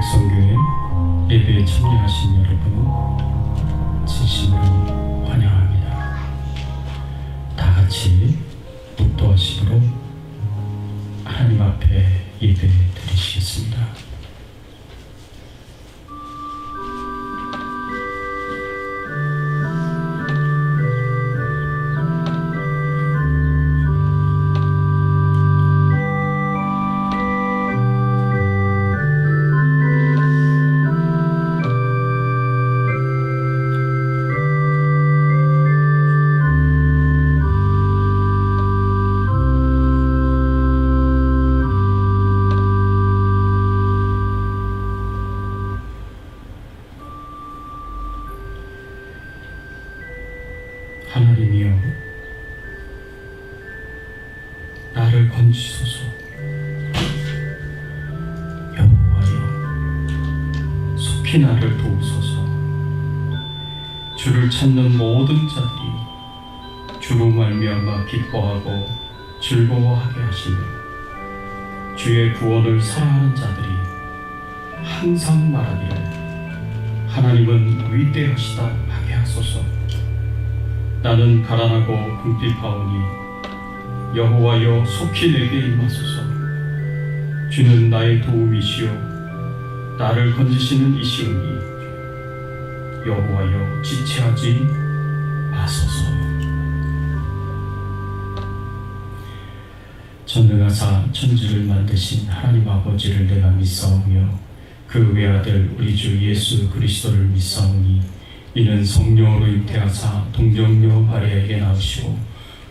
백성교회 예배에 참여하신 여러분 진심으로 환영합니다. 다 같이 독도하심으로 하나님 앞에 예배 드리시겠습니다. 하나님이여, 나를 건지소서. 여호와여, 속히 나를 도우소서. 주를 찾는 모든 자들이 주로 말미암아 기뻐하고 즐거워하게 하시며, 주의 구원을 사랑하는 자들이 항상 말하기를 하나님은 위대하시다 하게 하소서. 나는 가난하고 궁핍하오니 여호와여, 속히 내게 임하소서. 주는 나의 도움이시오 나를 건지시는 이시오니 여호와여, 지체하지 마소서. 전능하사 천지를 만드신 하나님 아버지를 내가 믿사오며 그 외아들 우리 주 예수 그리스도를 믿사오니 이는 성령으로 잉태하사 동정녀 마리아에게 나오시고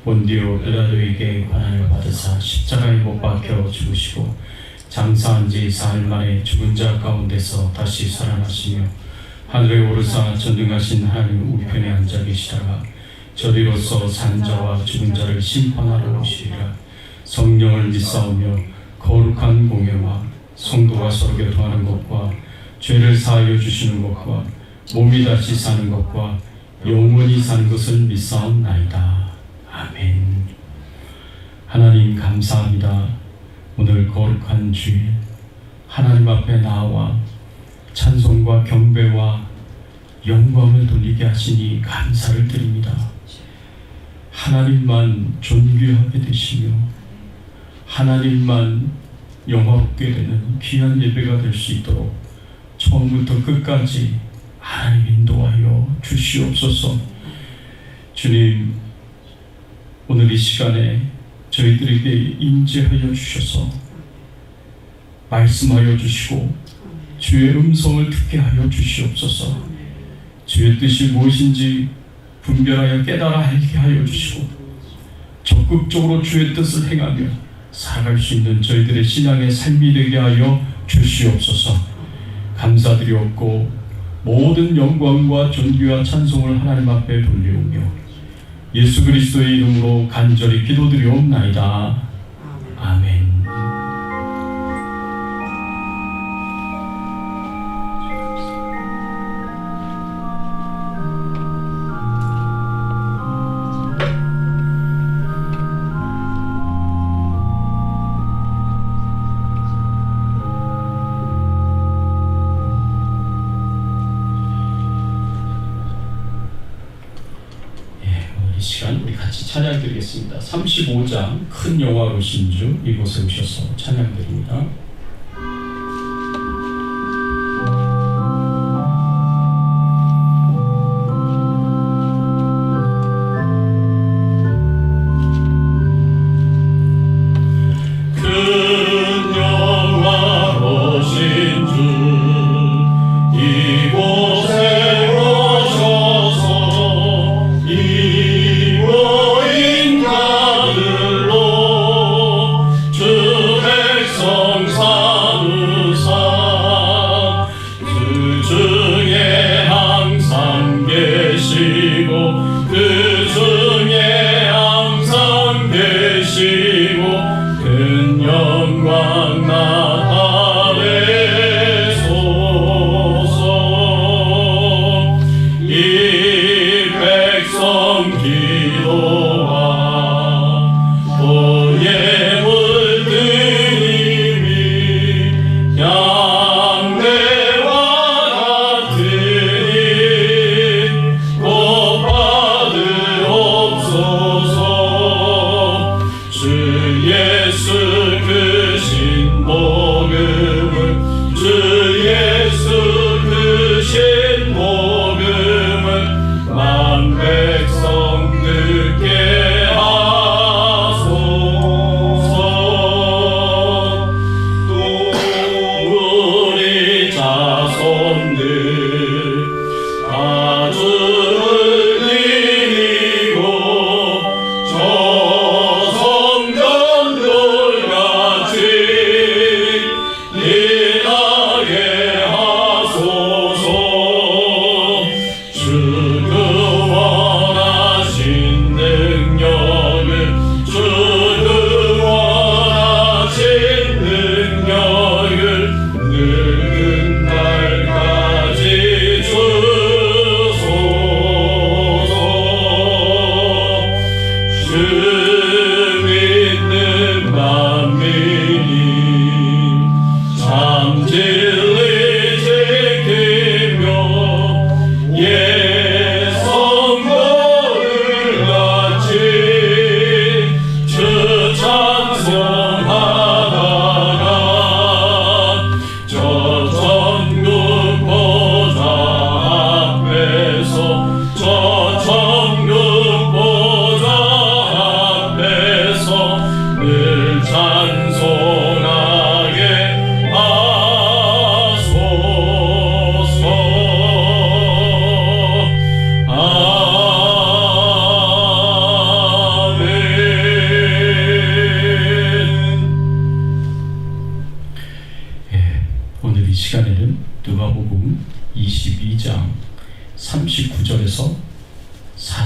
본디오 빌라도에게 고난을 받으사 십자가에 못 박혀 죽으시고 장사한 지 사흘 만에 죽은 자 가운데서 다시 살아나시며 하늘에 오르사 전능하신 하나님 우편에 앉아 계시다가 저리로서 산 자와 죽은 자를 심판하러 오시리라. 성령을 믿사오며 거룩한 공예와 성도가 서로 교통하는 것과 죄를 사하여 주시는 것과 몸이 다시 사는 것과 영원히 사는 것을 믿사옵나이다. 아멘. 하나님 감사합니다. 오늘 거룩한 주일 하나님 앞에 나와 찬송과 경배와 영광을 돌리게 하시니 감사를 드립니다. 하나님만 존귀하게 되시며 하나님만 영화롭게 되는 귀한 예배가 될 수 있도록 처음부터 끝까지 하나님 인도하여 주시옵소서. 주님, 오늘 이 시간에 저희들에게 임재하여 주셔서 말씀하여 주시고 주의 음성을 듣게 하여 주시옵소서. 주의 뜻이 무엇인지 분별하여 깨달아 알게 하여 주시고 적극적으로 주의 뜻을 행하며 살아갈 수 있는 저희들의 신앙의 삶이 되게 하여 주시옵소서. 감사드리옵고 모든 영광과 존귀와 찬송을 하나님 앞에 돌리오며 예수 그리스도의 이름으로 간절히 기도드리옵나이다. 아멘. 이 시간 우리 같이 찬양 드리겠습니다. 35장 큰 영화로신 주 이곳에 오셔서 찬양 드립니다. 내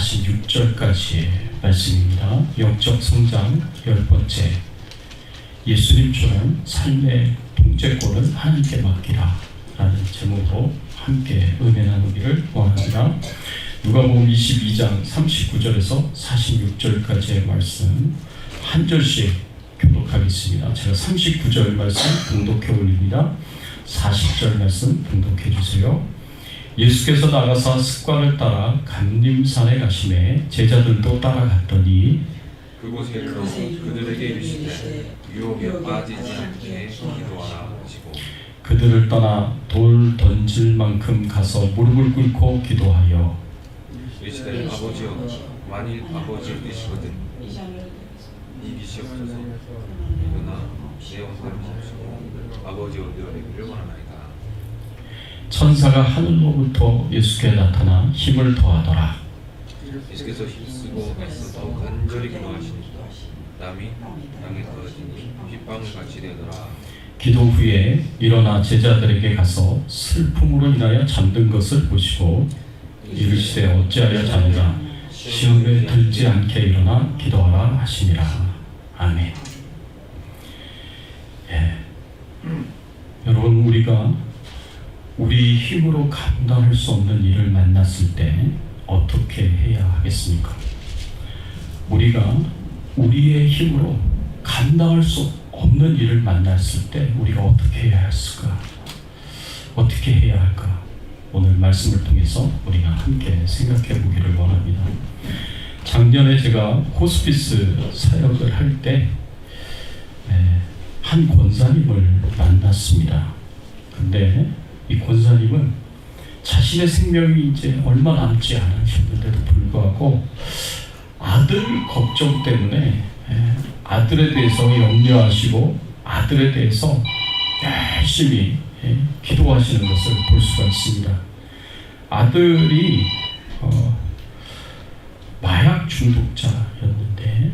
46절까지의 말씀입니다. 영적 성장 10번째, 예수님처럼 삶의 통제권을 하나님께 맡기라 라는 제목으로 함께 은혜 나누기를 원합니다. 누가복음 22장 39절에서 46절까지의 말씀 한 절씩 교독하겠습니다. 제가 39절 말씀 봉독해 올립니다. 40절 말씀 봉독해 주세요. 예수께서 나가사 습관을 따라 감림산에 가시매 제자들도 따라갔더니 그곳에 이르러 그들에게 이르시되 유혹에 빠지지 않게 기도하라 하시고 그들을 떠나 돌 던질 만큼 가서 무릎을 꿇고 기도하여 이르시되 아버지여 만일 아버지의 뜻이거든 이기시옵소서. 그러나 내 원대로 하옵시고 아버지의 은혜로 되기를 원하나이다. 천사가 하늘로부터 예수께 나타나 힘을 더하더라. 예수께서 힘쓰고 애써 더욱 간절히 기도하시니 땀이 땅에 떨어지니 빗방울 같이 되더라. 기도 후에 일어나 제자들에게 가서 슬픔으로 인하여 잠든 것을 보시고 이르시되 어찌하여 자느냐 시험에 들지 않게 일어나 기도하라 하시니라. 아멘. 여러분, 우리가 우리 힘으로 감당할 수 없는 일을 만났을 때 어떻게 해야 하겠습니까? 우리가 우리의 힘으로 감당할 수 없는 일을 만났을 때 우리가 어떻게 해야 했을까? 어떻게 해야 할까? 오늘 말씀을 통해서 우리가 함께 생각해 보기를 원합니다. 작년에 제가 호스피스 사역을 할 때 한 권사님을 만났습니다. 근데 이 권사님은 자신의 생명이 이제 얼마 남지 않으셨는데도 불구하고 아들 걱정 때문에 아들에 대해서 염려하시고 아들에 대해서 열심히 기도하시는 것을 볼 수가 있습니다. 아들이 마약 중독자였는데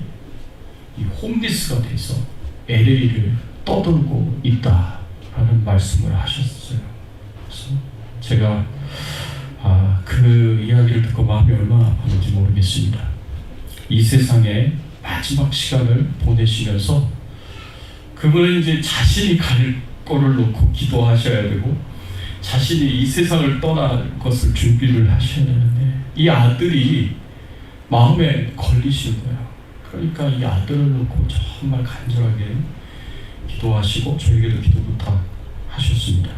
이 홈리스가 돼서 LA를 떠돌고 있다라는 말씀을 하셨어요. 그래서 제가 그 이야기를 듣고 마음이 얼마나 아팠는지 모르겠습니다. 이 세상에 마지막 시간을 보내시면서 그분은 이제 자신이 갈 거를 놓고 기도하셔야 되고 자신이 이 세상을 떠날 것을 준비를 하셔야 되는데 이 아들이 마음에 걸리시는 거예요. 그러니까 이 아들을 놓고 정말 간절하게 기도하시고 저에게도 기도 부탁하셨습니다.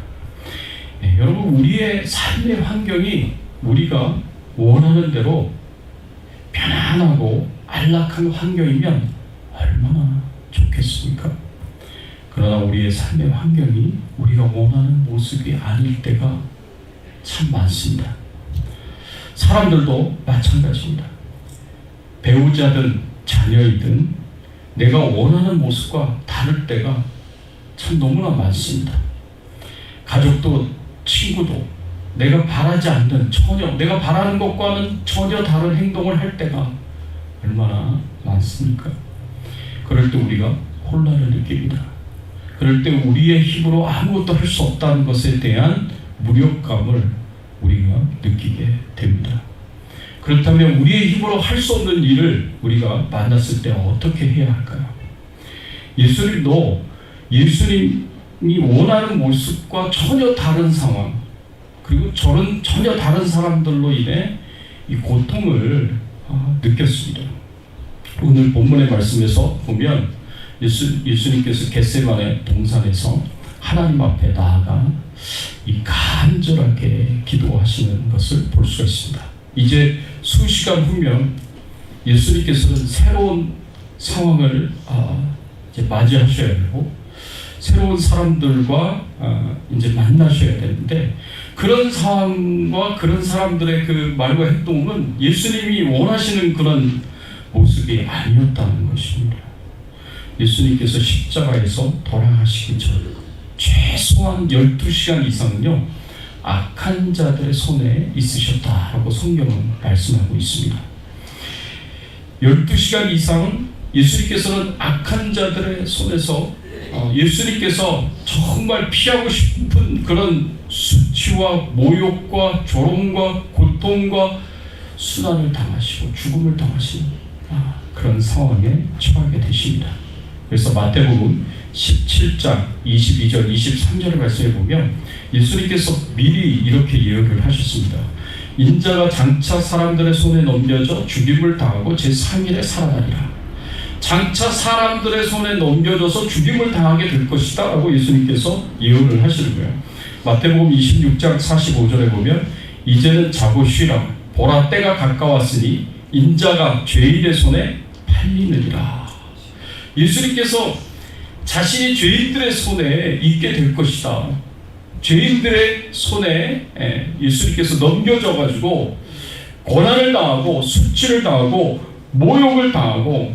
여러분, 우리의 삶의 환경이 우리가 원하는 대로 편안하고 안락한 환경이면 얼마나 좋겠습니까? 그러나 우리의 삶의 환경이 우리가 원하는 모습이 아닐 때가 참 많습니다. 사람들도 마찬가지입니다. 배우자든 자녀이든 내가 원하는 모습과 다를 때가 참 너무나 많습니다. 가족도 친구도 내가 바라지 않는 내가 바라는 것과는 전혀 다른 행동을 할 때가 얼마나 많습니까? 그럴 때 우리가 혼란을 느낍니다. 그럴 때 우리의 힘으로 아무것도 할 수 없다는 것에 대한 무력감을 우리가 느끼게 됩니다. 그렇다면 우리의 힘으로 할 수 없는 일을 우리가 만났을 때 어떻게 해야 할까요? 예수님도 예수님이 원하는 모습과 전혀 다른 상황, 그리고 저는 전혀 다른 사람들로 인해 이 고통을 느꼈습니다. 오늘 본문의 말씀에서 보면 예수님께서 겟세마네 동산에서 하나님 앞에 나아가 이 간절하게 기도하시는 것을 볼 수가 있습니다. 이제 수시간 후면 예수님께서는 새로운 상황을 이제 맞이하셔야 되고 새로운 사람들과 이제 만나셔야 되는데 그런 상황과 그런 사람들의 그 말과 행동은 예수님이 원하시는 그런 모습이 아니었다는 것입니다. 예수님께서 십자가에서 돌아가시기 전 최소한 12시간 이상은요 악한 자들의 손에 있으셨다라고 성경은 말씀하고 있습니다. 12시간 이상은 예수님께서는 악한 자들의 손에서 예수님께서 정말 피하고 싶은 그런 수치와 모욕과 조롱과 고통과 수단을 당하시고 죽음을 당하시는 그런 상황에 처하게 되십니다. 그래서 마태복음 17장 22절 23절을 말씀해 보면 예수님께서 미리 이렇게 예언을 하셨습니다. 인자가 장차 사람들의 손에 넘겨져 죽임을 당하고 제3일에 살아나리라. 장차 사람들의 손에 넘겨져서 죽임을 당하게 될 것이다 라고 예수님께서 예언을 하시는 거예요. 마태복음 26장 45절에 보면 이제는 자고 쉬라. 보라 때가 가까웠으니 인자가 죄인의 손에 팔리느니라. 예수님께서 자신이 죄인들의 손에 있게 될 것이다. 죄인들의 손에 예수님께서 넘겨져 가지고 고난을 당하고 수치를 당하고 모욕을 당하고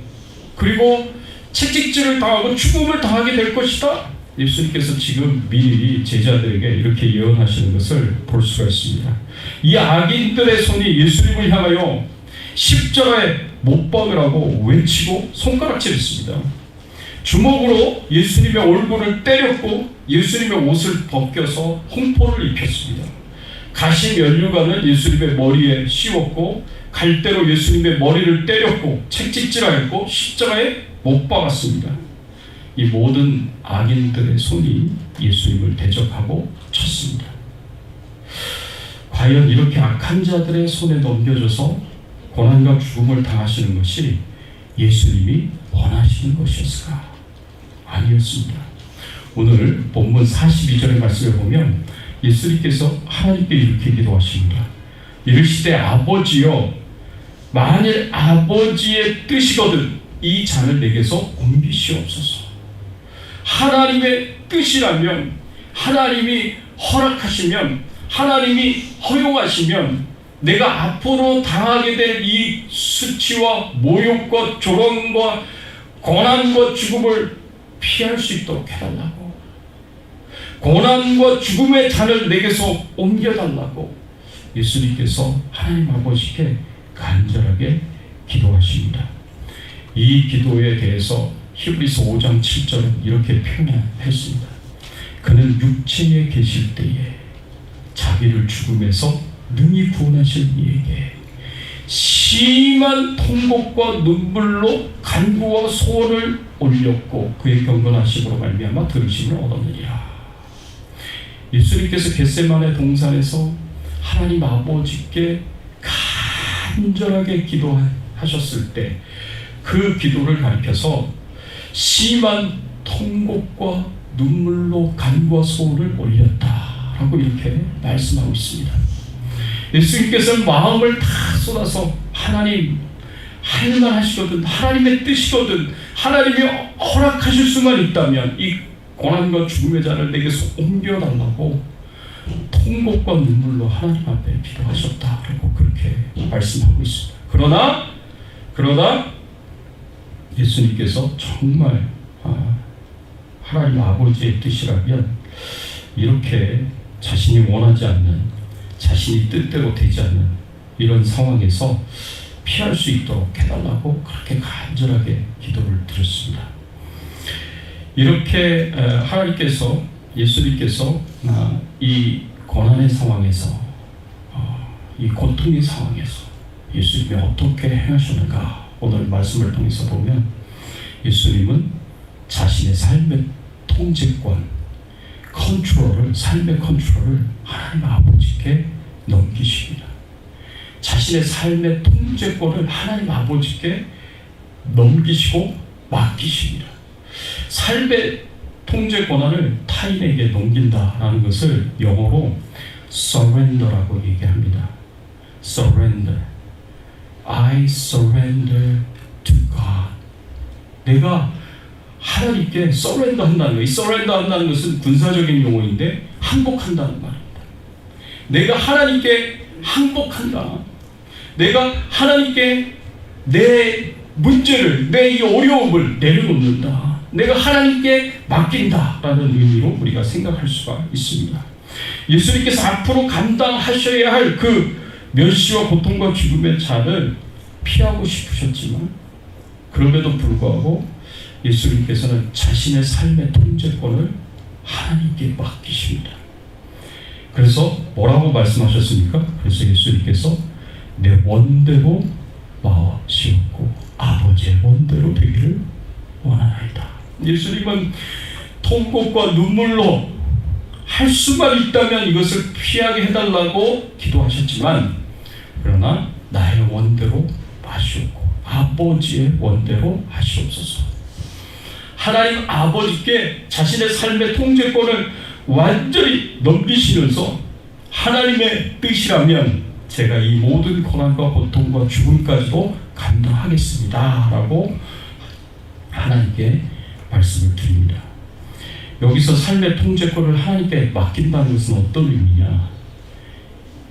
그리고 채찍질을 당하고 죽음을 당하게 될 것이다. 예수님께서 지금 미리 제자들에게 이렇게 예언하시는 것을 볼 수가 있습니다. 이 악인들의 손이 예수님을 향하여 십자가에 못 박으라고 외치고 손가락질했습니다. 주먹으로 예수님의 얼굴을 때렸고 예수님의 옷을 벗겨서 홍포를 입혔습니다. 가시 면류관을 예수님의 머리에 씌웠고 갈대로 예수님의 머리를 때렸고 채찍질하였고 십자가에 못 박았습니다. 이 모든 악인들의 손이 예수님을 대적하고 쳤습니다. 과연 이렇게 악한 자들의 손에 넘겨져서 고난과 죽음을 당하시는 것이 예수님이 원하시는 것이었을까? 아니었습니다. 오늘 본문 42절의 말씀을 보면 예수님께서 하나님께 이렇게 기도하십니다. 이르시되 아버지여, 만일 아버지의 뜻이거든 이 잔을 내게서 옮기시옵소서. 하나님의 뜻이라면, 하나님이 허락하시면, 하나님이 허용하시면 내가 앞으로 당하게 될 이 수치와 모욕과 조롱과 고난과 죽음을 피할 수 있도록 해달라고, 고난과 죽음의 잔을 내게서 옮겨달라고 예수님께서 하나님 아버지께 간절하게 기도하십니다. 이 기도에 대해서 히브리서 5장 7절은 이렇게 표현했습니다. 그는 육체에 계실 때에 자기를 죽음에서 능히 구원하실 이에게 심한 통곡과 눈물로 간구와 소원을 올렸고 그의 경건하심으로 말미암아 들으심을 얻었느니라. 예수님께서 겟세마네 동산에서 하나님 아버지께 간절하게 기도하셨을 때 그 기도를 가리켜서 심한 통곡과 눈물로 간구와 소원을 올렸다라고 이렇게 말씀하고 있습니다. 예수님께서는 마음을 다 쏟아서 하나님 할만 하시거든, 하나님의 뜻이거든, 하나님이 허락하실 수만 있다면 이 고난과 죽음의 잔을 내게서 옮겨달라고 통곡과 눈물로 하나님 앞에 기도하셨다라고 그렇게 말씀하고 있습니다. 그러나 예수님께서 정말 하나님 아버지의 뜻이라면 이렇게 자신이 원하지 않는, 자신이 뜻대로 되지 않는 이런 상황에서 피할 수 있도록 해달라고 그렇게 간절하게 기도를 드렸습니다. 이렇게 하나님께서, 예수님께서 이 고난의 상황에서, 이 고통의 상황에서 예수님이 어떻게 행하셨는가, 오늘 말씀을 통해서 보면 예수님은 자신의 삶의 통제권, 삶의 컨트롤을 하나님 아버지께 넘기십니다. 자신의 삶의 통제권을 하나님 아버지께 넘기시고 맡기십니다. 삶의 통제 권한을 타인에게 넘긴다라는 것을 영어로 surrender라고 얘기합니다. surrender. I surrender to God. 내가 하나님께 surrender 한다는 거예요. 이 surrender 한다는 것은 군사적인 용어인데 항복한다는 말입니다. 내가 하나님께 항복한다. 내가 하나님께 내 문제를, 내 이 어려움을 내려놓는다. 내가 하나님께 맡긴다라는 의미로 우리가 생각할 수가 있습니다. 예수님께서 앞으로 감당하셔야 할 그 멸시와 고통과 죽음의 잔을 피하고 싶으셨지만 그럼에도 불구하고 예수님께서는 자신의 삶의 통제권을 하나님께 맡기십니다. 그래서 뭐라고 말씀하셨습니까? 그래서 예수님께서 내 원대로 마시옵고 아버지의 원대로 되기를 원하나이다. 예수님은 통곡과 눈물로 할 수만 있다면 이것을 피하게 해달라고 기도하셨지만, 그러나 나의 원대로 마시옵고 아버지의 원대로 하시옵소서. 하나님 아버지께 자신의 삶의 통제권을 완전히 넘기시면서 하나님의 뜻이라면 제가 이 모든 고난과 고통과 죽음까지도 감당하겠습니다 라고 하나님께 말씀을 드립니다. 여기서 삶의 통제권을 하나님께 맡긴다는 것은 어떤 의미냐?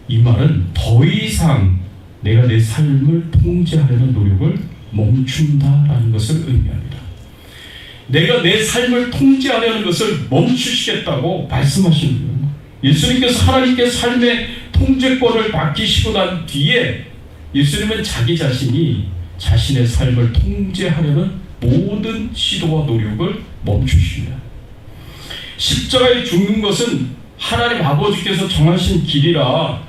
이 말은 더 이상 내가 내 삶을 통제하려는 노력을 멈춘다라는 것을 의미합니다. 내가 내 삶을 통제하려는 것을 멈추시겠다고 말씀하시는 거예요. 예수님께서 하나님께 삶의 통제권을 맡기시고 난 뒤에 예수님은 자기 자신이 자신의 삶을 통제하려는 모든 시도와 노력을 멈추십니다. 십자가에 죽는 것은 하나님 아버지께서 정하신 길이라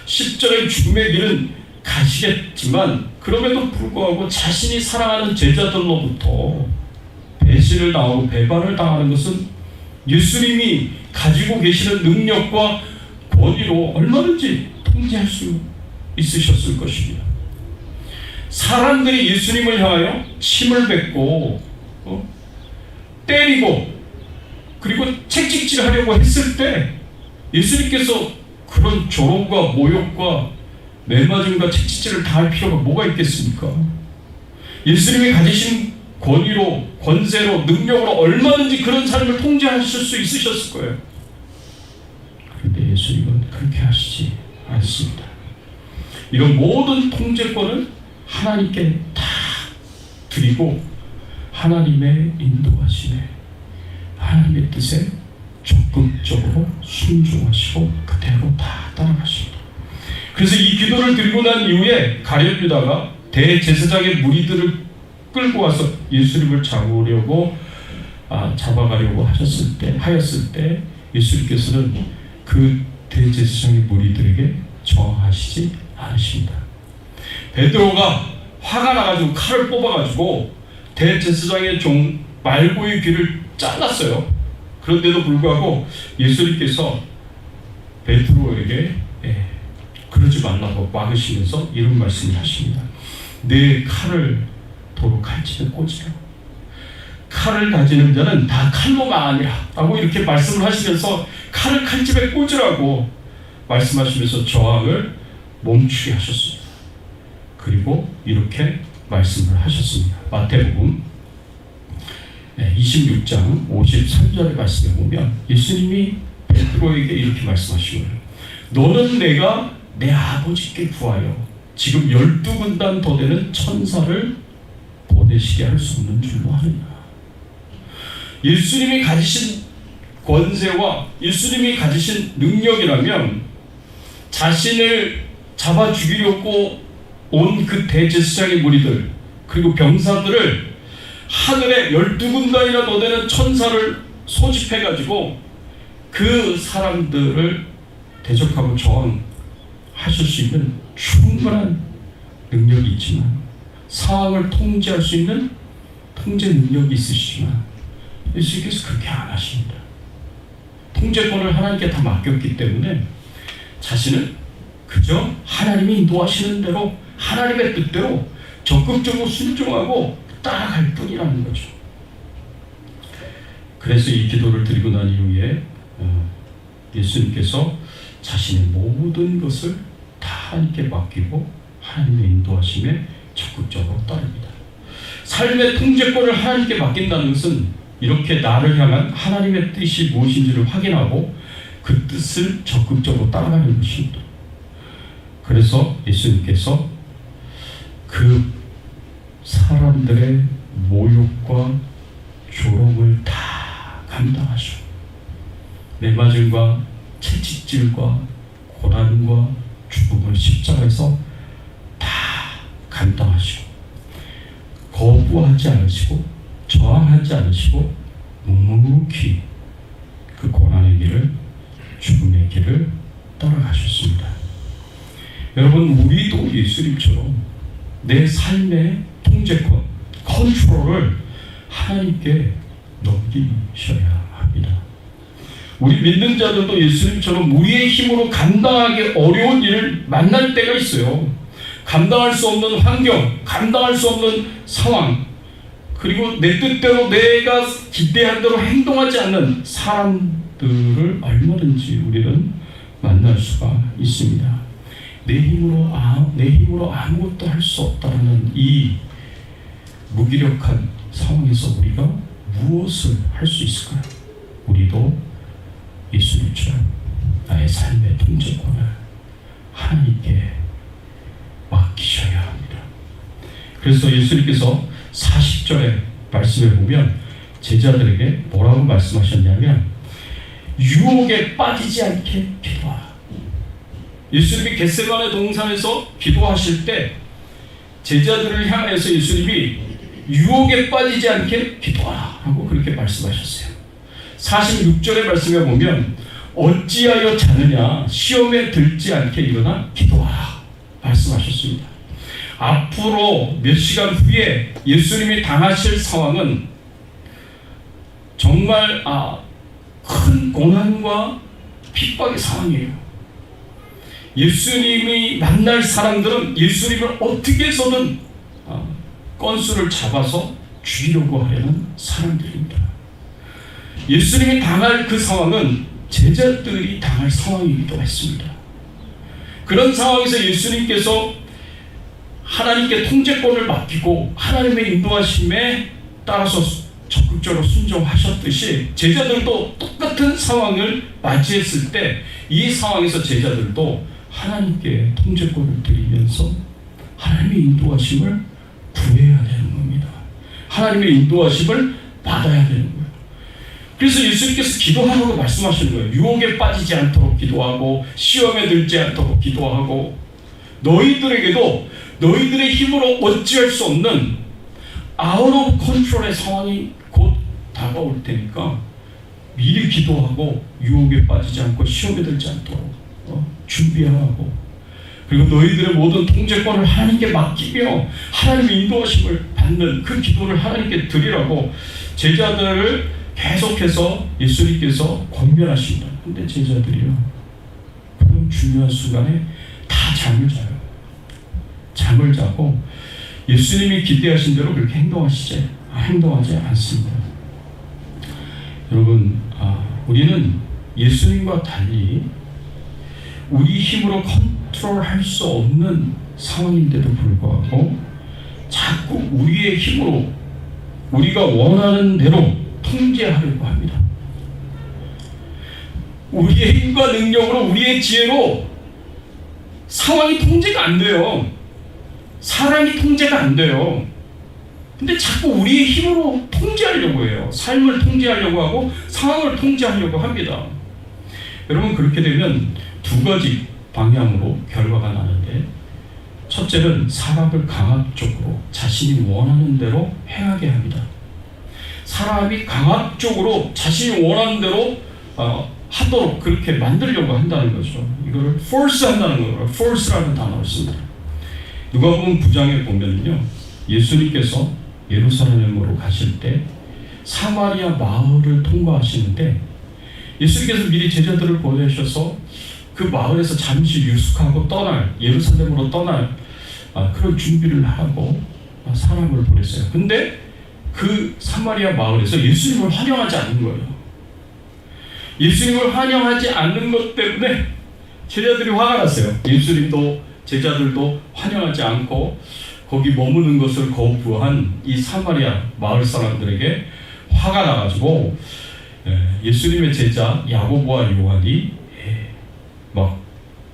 십자가의 죽음의 길은 가시겠지만, 그럼에도 불구하고 자신이 사랑하는 제자들로부터 배신을 당하고 배반을 당하는 것은 예수님이 가지고 계시는 능력과 권위로 얼마든지 통제할 수 있으셨을 것입니다. 사람들이 예수님을 향하여 침을 뱉고 때리고 그리고 채찍질하려고 했을 때 예수님께서 그런 조롱과 모욕과 매맞음과 채찍질을 당할 필요가 뭐가 있겠습니까? 예수님이 가지신 권위로, 권세로, 능력으로 얼마든지 그런 삶을 통제하실 수 있으셨을 거예요. 그런데 예수님은 그렇게 하시지 않습니다. 이런 모든 통제권을 하나님께 다 드리고 하나님의 인도하심에, 하나님의 뜻에 적극적으로 순종하시고 그대로 다 따라가십니다. 그래서 이 기도를 드리고 난 이후에 가룟 유다가 대제사장의 무리들을 끌고 와서 예수님을 잡으려고 잡아가려고 하였을 때 예수님께서는 그 대제사장의 무리들에게 저항하시지 않으십니다. 베드로가 화가 나가지고 칼을 뽑아가지고 대제사장의 종 말고의 귀를 잘랐어요. 그런데도 불구하고 예수님께서 베드로에게 그러지 말라고 막으시면서 이런 말씀을 하십니다. 내 칼을 도로 칼집에 꽂으라. 칼을 가지는 자는 다 칼로 망하니라 라고 이렇게 말씀을 하시면서 칼을 칼집에 꽂으라고 말씀하시면서 저항을 멈추게 하셨습니다. 그리고 이렇게 말씀을 하셨습니다. 마태복음 26장 53절의 말씀에 보면 예수님이 베드로에게 이렇게 말씀하시고요. 너는 내가 내 아버지께 구하여 지금 12군단 더 되는 천사를 보내시게 할 수 없는 줄로 아느냐. 예수님이 가지신 권세와 예수님이 가지신 능력이라면 자신을 잡아 죽이려고 온 그 대제사장의 무리들 그리고 병사들을 하늘에 12군단이나 더 되는 천사를 소집해가지고 그 사람들을 대적하고 저항하실 수 있는 충분한 능력이 있지만, 상황을 통제할 수 있는 통제 능력이 있으시지만 예수님께서 그렇게 안 하십니다. 통제권을 하나님께 다 맡겼기 때문에 자신은 그저 하나님이 인도하시는 대로 하나님의 뜻대로 적극적으로 순종하고 따라갈 뿐이라는 거죠. 그래서 이 기도를 드리고 난 이후에 예수님께서 자신의 모든 것을 다 하나님께 맡기고 하나님의 인도하심에 적극적으로 따릅니다. 삶의 통제권을 하나님께 맡긴다는 것은 이렇게 나를 향한 하나님의 뜻이 무엇인지를 확인하고 그 뜻을 적극적으로 따라가는 것입니다. 그래서 예수님께서 그 사람들의 모욕과 조롱을 다 감당하시고 매맞음과 채찍질과 고난과 죽음을 십자가에서 다 감당하시고 거부하지 않으시고 저항하지 않으시고 묵묵히 그 고난의 길을, 죽음의 길을 따라가셨습니다. 여러분, 우리도 예수님처럼 내 삶의 통제권, 컨트롤을 하나님께 넘기셔야 합니다. 우리 믿는 자들도 예수님처럼 우리의 힘으로 감당하기 어려운 일을 만날 때가 있어요. 감당할 수 없는 환경, 감당할 수 없는 상황, 그리고 내 뜻대로 내가 기대한 대로 행동하지 않는 사람들을 얼마든지 우리는 만날 수가 있습니다. 내 힘으로 아무것도 할 수 없다는 이 무기력한 상황에서 우리가 무엇을 할 수 있을까요? 우리도 예수님처럼 나의 삶의 통제권을 하나님께 맡기셔야 합니다. 그래서 예수님께서 40절의 말씀에 보면 제자들에게 뭐라고 말씀하셨냐면 유혹에 빠지지 않게 기도하라. 예수님이 겟세마네 동산에서 기도하실 때 제자들을 향해서 예수님이 유혹에 빠지지 않게 기도하라 하고 그렇게 말씀하셨어요. 46절의 말씀에 보면 어찌하여 자느냐 시험에 들지 않게 일어나 기도하라 말씀하셨습니다. 앞으로 몇 시간 후에 예수님이 당하실 상황은 정말 큰 고난과 핍박의 상황이에요. 예수님이 만날 사람들은 예수님을 어떻게 해서든 건수를 잡아서 죽이려고 하려는 사람들입니다. 예수님이 당할 그 상황은 제자들이 당할 상황이기도 했습니다. 그런 상황에서 예수님께서 하나님께 통제권을 맡기고 하나님의 인도하심에 따라서 적극적으로 순종하셨듯이 제자들도 똑같은 상황을 맞이했을 때 이 상황에서 제자들도 하나님께 통제권을 드리면서 하나님의 인도하심을 구해야 되는 겁니다. 하나님의 인도하심을 받아야 되는 거예요. 그래서 예수님께서 기도하라고 말씀하시는 거예요. 유혹에 빠지지 않도록 기도하고 시험에 들지 않도록 기도하고 너희들에게도 너희들의 힘으로 어찌할 수 없는 아웃 오브 컨트롤의 상황이 곧 다가올 테니까 미리 기도하고 유혹에 빠지지 않고 시험에 들지 않도록 준비하고 그리고 너희들의 모든 통제권을 하나님께 맡기며 하나님의 인도하심을 받는 그 기도를 하나님께 드리라고 제자들을 계속해서 예수님께서 권면하십니다. 근데 제자들이요 그런 중요한 순간에 다 잠을 자고 예수님이 기대하신 대로 그렇게 행동하지 않습니다. 여러분, 우리는 예수님과 달리 우리 힘으로 컨트롤할 수 없는 상황인데도 불구하고 자꾸 우리의 힘으로 우리가 원하는 대로 통제하려고 합니다. 우리의 힘과 능력으로 우리의 지혜로 상황이 통제가 안 돼요. 사람이 통제가 안 돼요. 근데 자꾸 우리의 힘으로 통제하려고 해요. 삶을 통제하려고 하고 상황을 통제하려고 합니다. 여러분, 그렇게 되면 두 가지 방향으로 결과가 나는데 첫째는 사람을 강압적으로 자신이 원하는 대로 행하게 합니다. 사람이 강압적으로 자신이 원하는 대로 하도록 그렇게 만들려고 한다는 거죠. 이거를 force 한다는 거예요. force라는 단어를 씁니다. 누가복음 9장에 보면요, 예수님께서 예루살렘으로 가실 때 사마리아 마을을 통과하시는데 예수님께서 미리 제자들을 보내셔서 그 마을에서 잠시 유숙하고 예루살렘으로 떠날 그런 준비를 하고 사람을 보냈어요. 근데 그 사마리아 마을에서 예수님을 환영하지 않는 거예요. 예수님을 환영하지 않는 것 때문에 제자들이 화가 났어요. 예수님도 제자들도 환영하지 않고 거기 머무는 것을 거부한 이 사마리아 마을 사람들에게 화가 나가지고 예수님의 제자 야고보와 요한이 막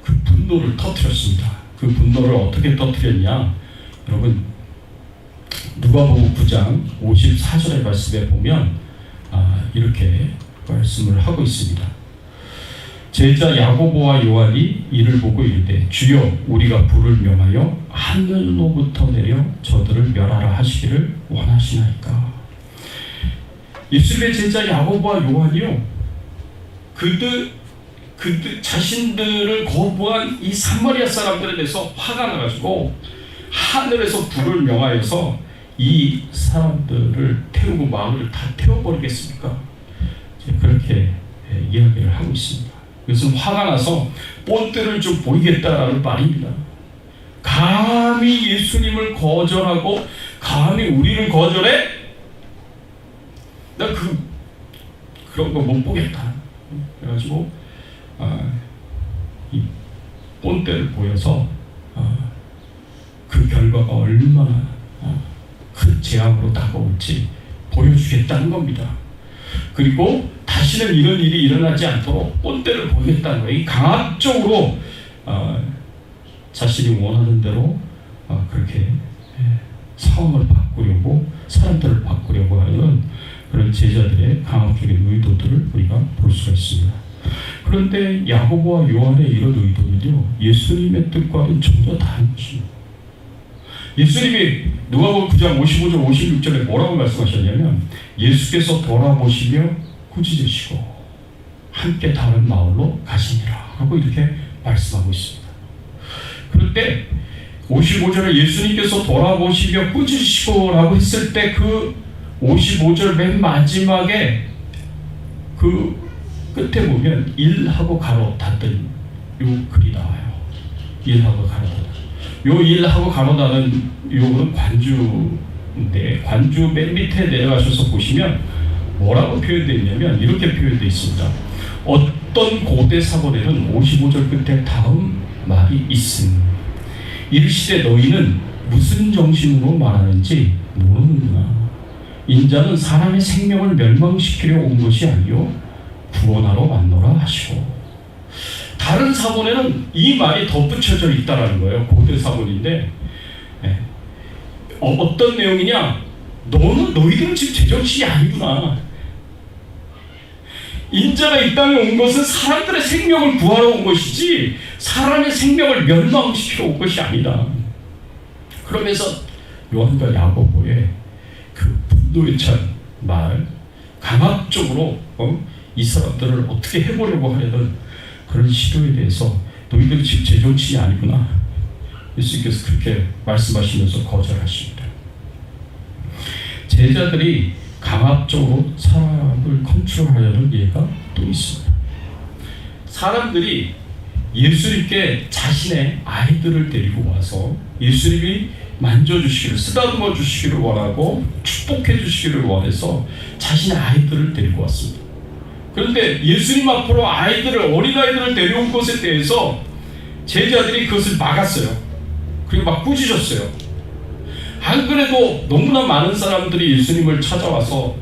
그 분노를 터뜨렸습니다. 그 분노를 어떻게 터뜨렸냐? 여러분, 누가복음 9장 54절의 말씀에 보면 이렇게 말씀을 하고 있습니다. 제자 야고보와 요한이 이를 보고 이르되 주여 우리가 불을 명하여 하늘로부터 내려 저들을 멸하라 하시기를 원하시나이까. 예수님의 제자 야고보와 요한이요, 그 그 자신들을 거부한 이 사마리아 사람들에 대해서 화가 나가지고 하늘에서 불을 명하여서 이 사람들을 태우고 마을을 다 태워버리겠습니까? 그렇게 이야기를 하고 있습니다. 이것은 화가 나서 본때를 좀 보이겠다라는 말입니다. 감히 예수님을 거절하고 감히 우리를 거절해? 나 그런 거 못 보겠다. 그래가지고 이 본때를 보여서 그 결과가 얼마나 큰 재앙으로 다가올지 보여주겠다는 겁니다. 그리고 다시는 이런 일이 일어나지 않도록 본때를 보이겠다는 거예요. 강압적으로 자신이 원하는 대로 그렇게 상황을 바꾸려고, 사람들을 바꾸려고 하는 그런 제자들의 강압적인 의도들을 우리가 볼 수가 있습니다. 그런데 야고보와 요한의 이런 의도는요, 예수님의 뜻과는 전혀 다른 것입니다. 예수님이 누가복음 9장 55절 56절에 뭐라고 말씀하셨냐면, 예수께서 돌아보시며 꾸짖으시고 함께 다른 마을로 가시니라 하고 이렇게 말씀하고 있습니다. 그런데 55절에 예수님께서 돌아보시며 꾸짖으시고 라고 했을 때 그 55절 맨 마지막에 그 끝에 보면 일하고 가로 닫은 요 글이 나와요. 일하고 가로 닫은. 요 일하고 가로 닫은 요는 관주인데, 관주 맨 밑에 내려가셔서 보시면 뭐라고 표현되어 있냐면 이렇게 표현되어 있습니다. 어떤 고대 사본에는 55절 끝에 다음 말이 있음. 이르시되 너희는 무슨 정신으로 말하는지 모르는구나. 인자는 사람의 생명을 멸망시키려 온 것이 아니요 구원하러 왔노라 하시고. 다른 사본에는 이 말이 덧붙여져 있다라는 거예요. 고대 사본인데 어떤 내용이냐? 너희들은 지금 제정신이 아니구나. 인자가 이 땅에 온 것은 사람들의 생명을 구하러 온 것이지 사람의 생명을 멸망시키러 온 것이 아니다. 그러면서 요한과 야고보의 그 분노에 찬 말, 강압적으로 이 사람들을 어떻게 해보려고 하려는 그런 시도에 대해서 너희들이 지금 제정신이 아니구나, 예수님께서 그렇게 말씀하시면서 거절하십니다. 제자들이 강압적으로 사람을 컨트롤하려는 예가 또 있습니다. 사람들이 예수님께 자신의 아이들을 데리고 와서 예수님이 만져주시기를, 쓰다듬어 주시기를 원하고 축복해 주시기를 원해서 자신의 아이들을 데리고 왔습니다. 그런데 예수님 앞으로 어린아이들을 데려온 것에 대해서 제자들이 그것을 막았어요. 그리고 막 꾸짖었어요. 안 그래도 너무나 많은 사람들이 예수님을 찾아와서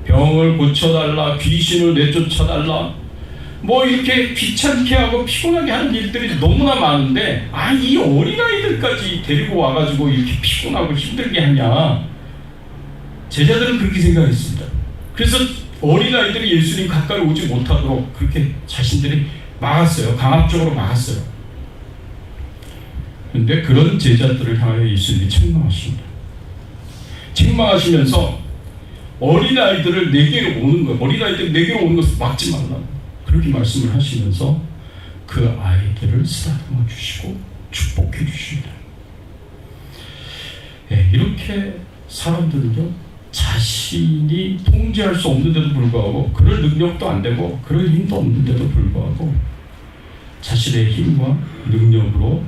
병을 고쳐달라, 귀신을 내쫓아달라, 뭐 이렇게 귀찮게 하고 피곤하게 하는 일들이 너무나 많은데, 이 어린아이들까지 데리고 와가지고 이렇게 피곤하고 힘들게 하냐. 제자들은 그렇게 생각했습니다. 그래서 어린아이들이 예수님 가까이 오지 못하도록 그렇게 자신들이 막았어요. 강압적으로 막았어요. 그런데 그런 제자들을 향하여 예수님이 책망하십니다. 책망하시면서 어린아이들을 내게로 오는 것, 어린아이들이 내게로 오는 것을 막지 말라, 그렇게 말씀을 하시면서 그 아이들을 쓰다듬어 주시고 축복해 주십니다. 이렇게 사람들은요, 자신이 통제할 수 없는데도 불구하고, 그럴 능력도 안 되고 그럴 힘도 없는데도 불구하고 자신의 힘과 능력으로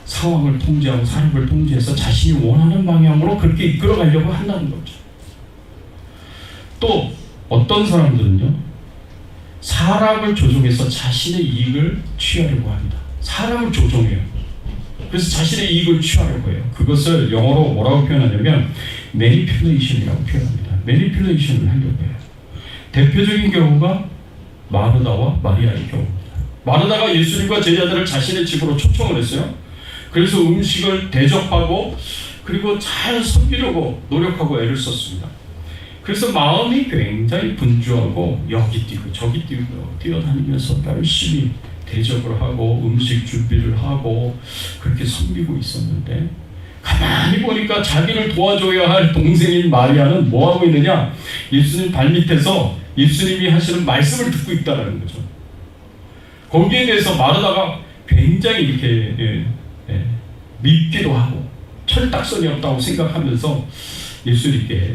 상황을 통제하고 사람을 통제해서 자신이 원하는 방향으로 그렇게 이끌어가려고 한다는 거죠. 또 어떤 사람들은요, 사람을 조종해서 자신의 이익을 취하려고 합니다. 사람을 조종해요. 그래서 자신의 이익을 취하려고 해요. 그것을 영어로 뭐라고 표현하냐면 매니플레이션이라고 표현합니다. 매니플레이션을 하려고 해요. 대표적인 경우가 마르다와 마리아의 경우입니다. 마르다가 예수님과 제자들을 자신의 집으로 초청을 했어요. 그래서 음식을 대접하고 그리고 잘 섬기려고 노력하고 애를 썼습니다. 그래서 마음이 굉장히 분주하고 여기 뛰고 저기 뛰고 뛰어다니면서 열심히 대접을 하고 음식 준비를 하고 그렇게 섬기고 있었는데, 가만히 보니까 자기를 도와줘야 할 동생인 마리아는 뭐하고 있느냐? 예수님 발밑에서 예수님이 하시는 말씀을 듣고 있다는 거죠. 거기에 대해서 마르다가 굉장히 이렇게 밉기도 하고 철딱선이 없다고 생각하면서 예수님께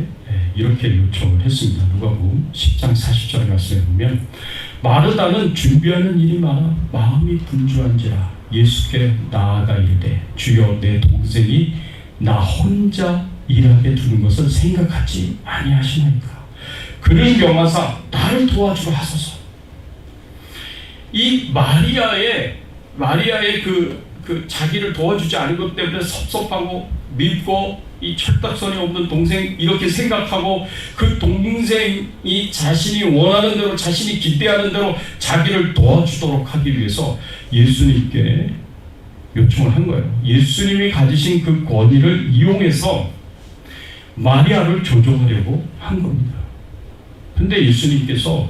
이렇게 요청을 했습니다. 누가복음 10장 40절 말씀에 보면 마르다는 준비하는 일이 많아 마음이 분주한지라 예수께 나아가 이르되 주여 내 동생이 나 혼자 일하게 두는 것을 생각하지 아니하시나이까. 그를 명하사 나를 도와주라 하소서. 이 마리아의 그 자기를 도와주지 않은 것 때문에 섭섭하고 밉고 이 철딱선이 없는 동생 이렇게 생각하고 그 동생이 자신이 원하는 대로 자신이 기대하는 대로 자기를 도와주도록 하기 위해서 예수님께 요청을 한 거예요. 예수님이 가지신 그 권위를 이용해서 마리아를 조종하려고 한 겁니다. 근데 예수님께서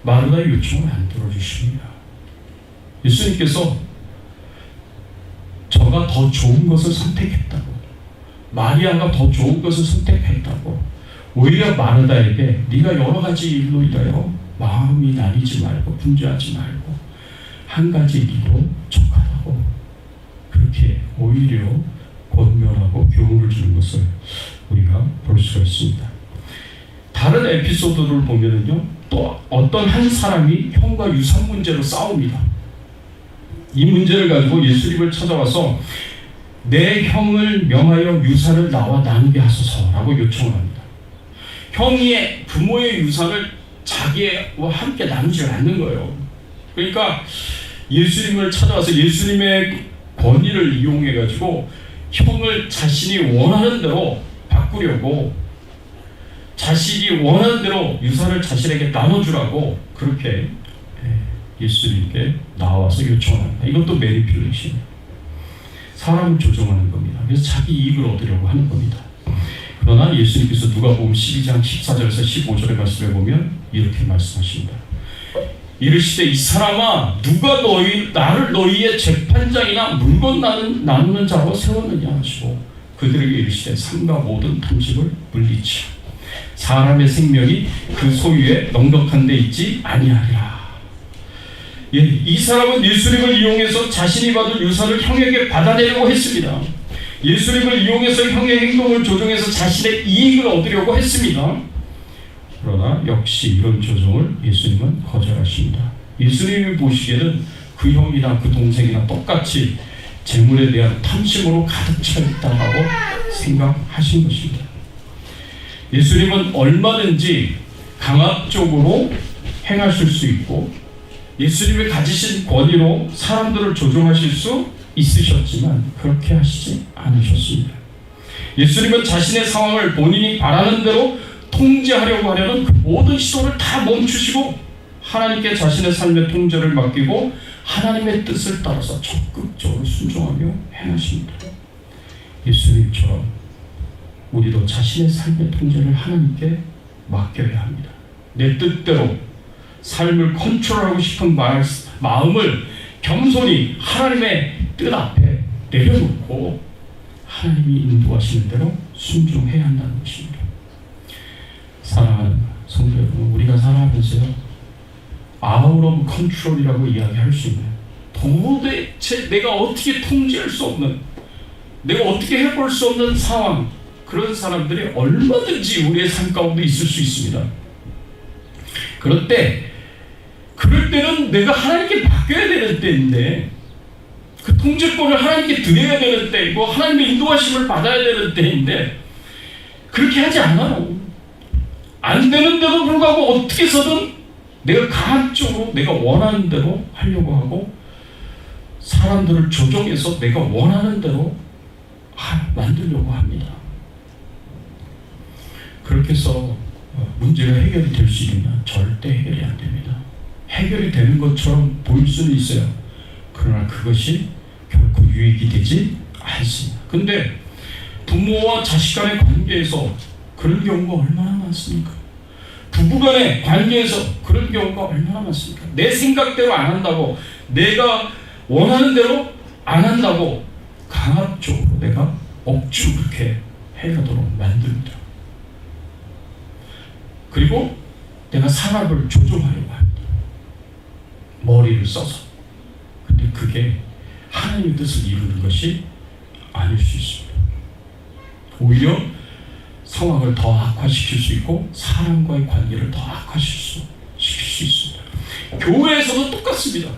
마르다의 요청을 안 들어주십니다. 예수님께서 저가 더 좋은 것을 선택했다고, 마리아가 더 좋은 것을 선택했다고, 오히려 마르다에게 네가 여러 가지 일로 인하여 마음이 나뉘지 말고 분주하지 말고 한 가지 일로 족하다고 그렇게 오히려 권면하고 교훈을 주는 것을 우리가 볼 수가 있습니다. 다른 에피소드를 보면은요, 또 어떤 한 사람이 형과 유산 문제로 싸웁니다. 이 문제를 가지고 예수님을 찾아와서 내 형을 명하여 유산을 나와 나누게 하소서라고 요청을 합니다. 형이 부모의 유산을 자기와 함께 나누지 않는 거예요. 그러니까 예수님을 찾아와서 예수님의 권위를 이용해 가지고 형을 자신이 원하는 대로 바꾸려고, 자신이 원하는 대로 유산을 자신에게 나눠주라고 그렇게 예수님께 나와서 요청을 합니다. 이것도 매니플레이션이에요. 사람을 조종하는 겁니다. 그래서 자기 이익을 얻으려고 하는 겁니다. 그러나 예수님께서 누가복음 12장 14절에서 15절의 말씀에 보면 이렇게 말씀하십니다. 이르시되 이 사람아 누가 나를 너희의 재판장이나 물건 나누는 자로 세웠느냐 하시고 그들에게 이르시되 삼가 모든 탐식을 물리치라. 사람의 생명이 그 소유에 넉넉한 데 있지 아니하리라. 이 사람은 예수님을 이용해서 자신이 받을 유산을 형에게 받아내려고 했습니다. 예수님을 이용해서 형의 행동을 조종해서 자신의 이익을 얻으려고 했습니다. 그러나 역시 이런 조종을 예수님은 거절하십니다. 예수님이 보시기에는 그 형이나 그 동생이나 똑같이 재물에 대한 탐심으로 가득 차 있다고 생각하신 것입니다. 예수님은 얼마든지 강압적으로 행하실 수 있고 예수님이 가지신 권위로 사람들을 조종하실 수 있으셨지만 그렇게 하시지 않으셨습니다. 예수님은 자신의 상황을 본인이 바라는 대로 통제하려고 하려는 그 모든 시도를 다 멈추시고 하나님께 자신의 삶의 통제를 맡기고 하나님의 뜻을 따라서 적극적으로 순종하며 행하십니다. 예수님처럼 우리도 자신의 삶의 통제를 하나님께 맡겨야 합니다. 내 뜻대로 삶을 컨트롤하고 싶은 마음을 겸손히 하나님의 뜻 앞에 내려놓고 하나님이 인도하시는 대로 순종해야 한다는 것입니다. 사랑하는 성도 여러분, 우리가 살아가면서요, out of control이라고 이야기할 수 있는, 도대체 내가 어떻게 통제할 수 없는, 내가 어떻게 해볼 수 없는 상황, 그런 사람들이 얼마든지 우리의 삶 가운데 있을 수 있습니다. 그럴 때는 내가 하나님께 맡겨야 되는 때인데, 그 통제권을 하나님께 드려야 되는 때이고 하나님의 인도하심을 받아야 되는 때인데 그렇게 하지 않아요. 안 되는데도 불구하고 어떻게 해서든 내가 강압적으로 내가 원하는 대로 하려고 하고 사람들을 조종해서 내가 원하는 대로 만들려고 합니다. 그렇게 해서 문제가 해결이 될 수 있느냐? 절대 해결이 안 됩니다. 해결이 되는 것처럼 보일 수는 있어요. 그러나 그것이 결코 유익이 되지 않습니다. 근데 부모와 자식 간의 관계에서 그런 경우가 얼마나 많습니까? 부부 간의 관계에서 그런 경우가 얼마나 많습니까? 내 생각대로 안 한다고, 내가 원하는 대로 안 한다고 강압적으로 내가 억지로 그렇게 해가도록 만듭니다. 그리고 내가 사람을 조종하려고 합니다. 머리를 써서. 그게 하나님의 뜻을 이루는 것이 아닐 수 있습니다. 오히려 상황을 더 악화시킬 수 있고 사람과의 관계를 더 악화시킬 수 있습니다. 교회에서도 똑같습니다.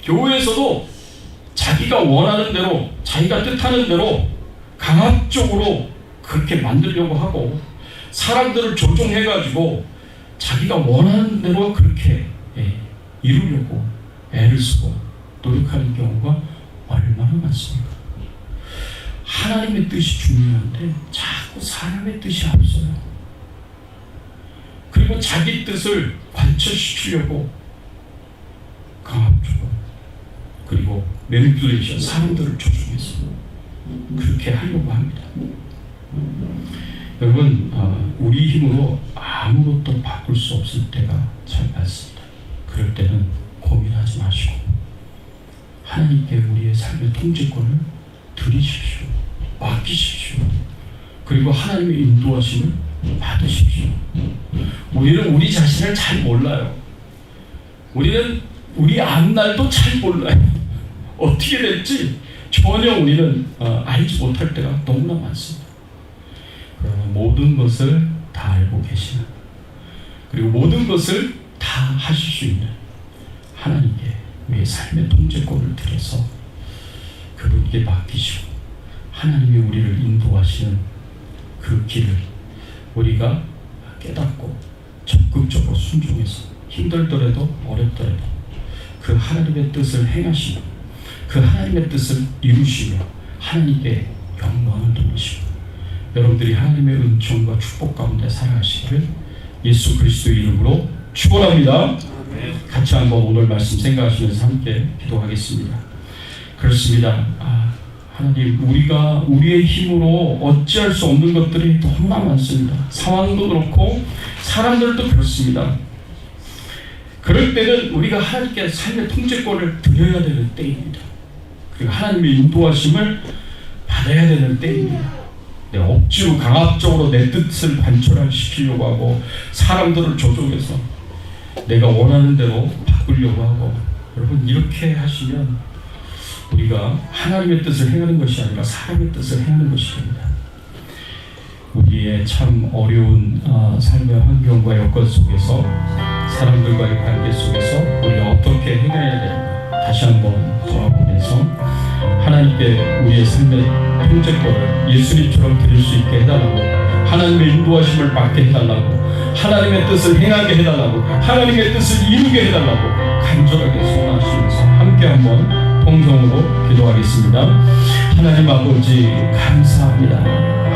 교회에서도 자기가 원하는 대로, 자기가 뜻하는 대로 강압적으로 그렇게 만들려고 하고 사람들을 조종해가지고 자기가 원하는 대로 그렇게 이루려고 애를 쓰고 노력하는 경우가 얼마나 많습니까? 하나님의 뜻이 중요한데 자꾸 사람의 뜻이 앞서요. 그리고 자기 뜻을 관철시키려고 강압적으로 그리고 매니플레이션, 사람들을 조종해서 그렇게 하려고 합니다. 여러분, 우리 힘으로 아무것도 바꿀 수 없을 때가 참 많습니다. 그럴 때는 고민하지 마시고 하나님께 우리의 삶의 통제권을 드리십시오. 맡기십시오. 그리고 하나님의 인도하심을 받으십시오. 우리는 우리 자신을 잘 몰라요. 우리는 우리 앞날도 잘 몰라요. 어떻게 될지 전혀 우리는 알지 못할 때가 너무나 많습니다. 그러나 모든 것을 다 알고 계시는, 그리고 모든 것을 다 하실 수 있는 하나님께 우리의 삶의 통제권을 드려서 그분께 맡기시고 하나님이 우리를 인도하시는 그 길을 우리가 깨닫고 적극적으로 순종해서 힘들더라도 어렵더라도 그 하나님의 뜻을 행하시고 그 하나님의 뜻을 이루시며 하나님께 영광을 돌리시고 여러분들이 하나님의 은총과 축복 가운데 살아가시기를 예수 그리스도의 이름으로 축원합니다. 같이 한번 오늘 말씀 생각하시면서 함께 기도하겠습니다. 그렇습니다. 하나님, 우리가 우리의 힘으로 어찌할 수 없는 것들이 너무나 많습니다. 상황도 그렇고 사람들도 그렇습니다. 그럴 때는 우리가 하나님께 삶의 통제권을 드려야 되는 때입니다. 그리고 하나님의 인도하심을 받아야 되는 때입니다. 억지로 강압적으로 내 뜻을 관철시키려고 하고 사람들을 조종해서 내가 원하는 대로 바꾸려고 하고, 여러분, 이렇게 하시면 우리가 하나님의 뜻을 행하는 것이 아니라 사람의 뜻을 행하는 것이 됩니다. 우리의 참 어려운 삶의 환경과 여건 속에서 사람들과의 관계 속에서 우리가 어떻게 행해야 되는가 다시 한번 돌아보면서 하나님께 우리의 삶의 통제권을 예수님처럼 드릴 수 있게 해달라고, 하나님의 인도하심을 받게 해달라고, 하나님의 뜻을 행하게 해달라고, 하나님의 뜻을 이루게 해달라고 간절하게 소원하시면서 함께 한번 통성으로 기도하겠습니다. 하나님 아버지, 감사합니다.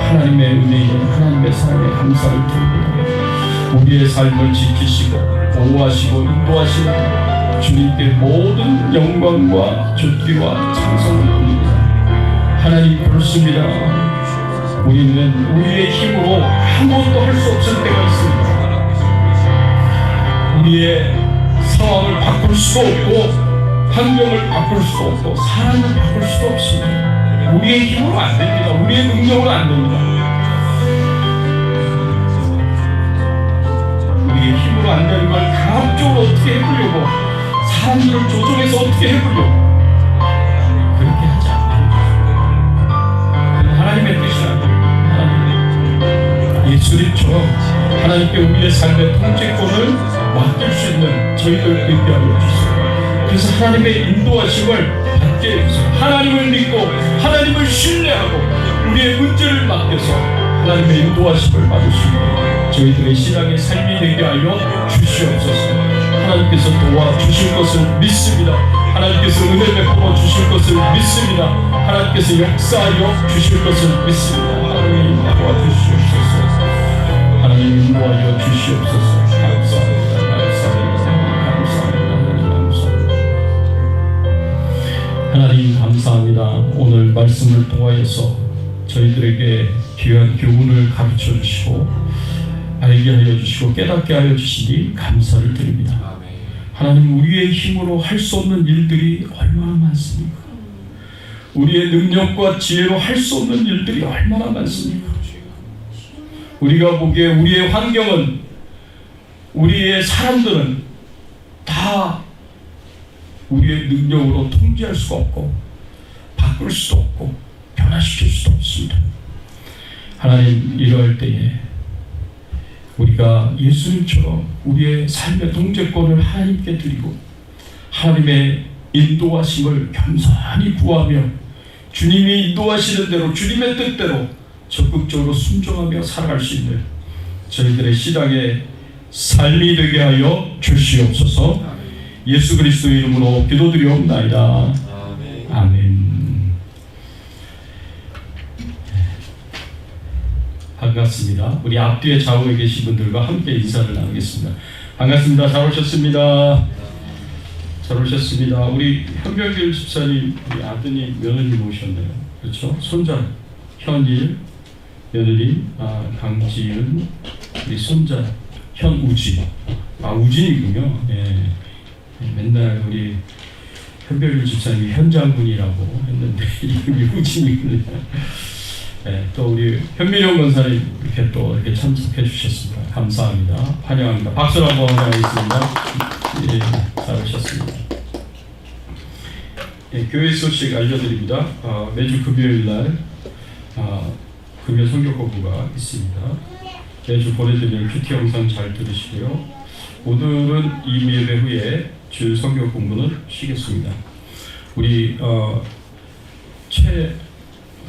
하나님의 은혜에 하나님의 사랑에 감사를 드립니다. 우리의 삶을 지키시고 보호하시고 인도하시는 주님께 모든 영광과 존귀와 찬송을 드립니다. 하나님, 그렇습니다. 우리는 우리의 힘으로 아무것도 할 수 없을 때가 있습니다. 우리의 상황을 바꿀 수도 없고 환경을 바꿀 수도 없고 사람을 바꿀 수도 없습니다. 우리의 힘으로 안 됩니다. 우리의 능력으로 안 됩니다. 우리의 힘으로 안 되는 걸 강압적으로 어떻게 해보려고, 사람들을 조종해서 어떻게 해보려고 그렇게 하지 않습니다. 하나님의 뜻이 아니에요. 예수님처럼 하나님께 우리의 삶의 통제권을 맡길 수 있는 저희들 되게 하여 주세요. 그래서 하나님의 인도하심을 받게 해주세요. 하나님을 믿고 하나님을 신뢰하고 우리의 문제를 맡겨서 하나님의 인도하심을 받을 수 있는 저희들의 신앙의 삶이 되게 하여 주시옵소서. 하나님께서 도와주실 것을 믿습니다. 하나님께서 은혜 베풀어 주실 것을 믿습니다. 하나님께서 역사하여 주실 것을 믿습니다. 하나님 도와주시옵소서. 하나님 인도하여 주시옵소서. 감사합니다. 하나님 감사합니다. 오늘 말씀을 통하여서 저희들에게 귀한 교훈을 가르쳐 주시고 알게 하여 주시고 깨닫게 하여 주시니 감사를 드립니다. 하나님, 우리의 힘으로 할 수 없는 일들이 얼마나 많습니까? 우리의 능력과 지혜로 할 수 없는 일들이 얼마나 많습니까? 우리가 보기에 우리의 환경은, 우리의 사람들은 다 우리의 능력으로 통제할 수가 없고 바꿀 수도 없고 변화시킬 수도 없습니다. 하나님, 이러할 때에 우리가 예수님처럼 우리의 삶의 통제권을 하나님께 드리고 하나님의 인도하심을 겸손히 구하며 주님이 인도하시는 대로 주님의 뜻대로 적극적으로 순종하며 살아갈 수 있는 저희들의 신앙의 삶이 되게 하여 주시옵소서. 예수 그리스도의 이름으로 기도드리옵나이다. 아멘. 반갑습니다. 우리 앞뒤에 좌우에 계신 분들과 함께 인사를 나누겠습니다. 반갑습니다. 잘 오셨습니다. 잘 오셨습니다. 우리 현병길 집사님, 우리 아드님, 며느님 오셨네요. 그렇죠? 손자 현일, 며느님 강지은, 우리 손자 현우진. 우진이군요. 예. 맨날 우리 현병길 집사님이 현장군이라고 했는데 이름이 우진이군요. 네, 또 우리 현민영 권사님 이렇게 참석해 주셨습니다. 감사합니다. 환영합니다. 박수로 한번 환영하겠습니다. 예, 잘 오셨습니다. 예, 교회 소식 알려드립니다. 매주 금요일날 금요 선교거부가 있습니다. 매주 보내드리는 큐티 영상 잘 들으시고요. 오늘은 이 예배 후에 주일 선교 공부는 쉬겠습니다. 우리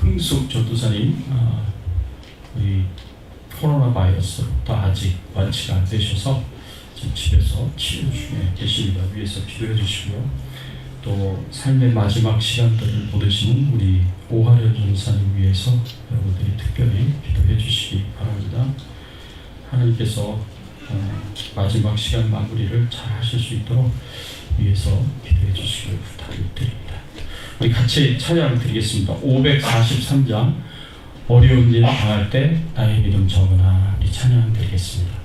흥숙 전도사님, 우리 코로나 바이러스로부터 아직 완치가 안 되셔서 지금 집에서 치료 중에 계십니다. 위에서 기도해 주시고요. 또 삶의 마지막 시간들을 보내시는 우리 오하련 전사님 위해서 여러분들이 특별히 기도해 주시기 바랍니다. 하나님께서 마지막 시간 마무리를 잘 하실 수 있도록 위해서 기도해 주시길 부탁드립니다. 우리 같이 찬양 드리겠습니다. 543장 어려운 일 당할 때 나의 믿음 적으나. 우리 찬양 드리겠습니다.